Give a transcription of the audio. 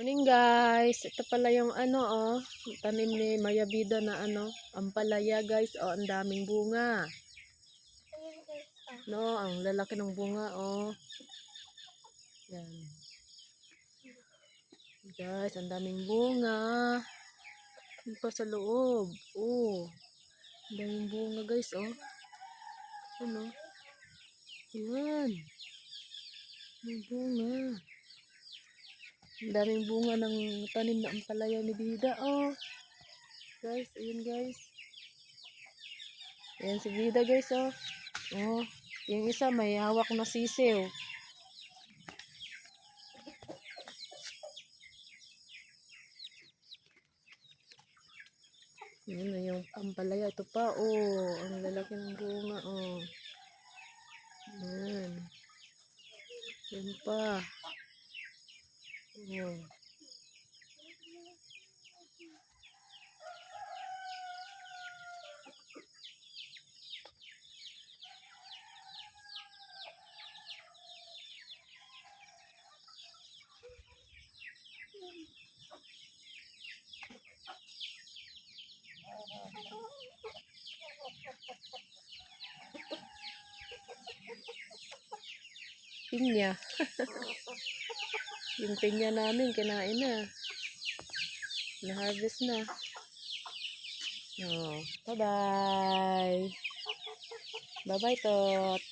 Morning guys, ito pala yung tanim ni Maya Bida na ampalaya guys, ang daming bunga. No, ang lalaki ng bunga Yan. Guys, ang daming bunga. Yung pa sa loob. Ang daming bunga guys, Ano? Yan. May bunga. Ang daming bunga ng tanim na ampalaya ni Bida, Guys, ayun guys. Ayan si Bida guys, yung isa may hawak na sisiw. Yun na yung ampalaya. Ito pa, ang lalaki ng bunga, Yan. Yan pa. Pinya. Yung pinya namin, kinain na. Na-harvest na. Bye-bye. Bye-bye, Tot.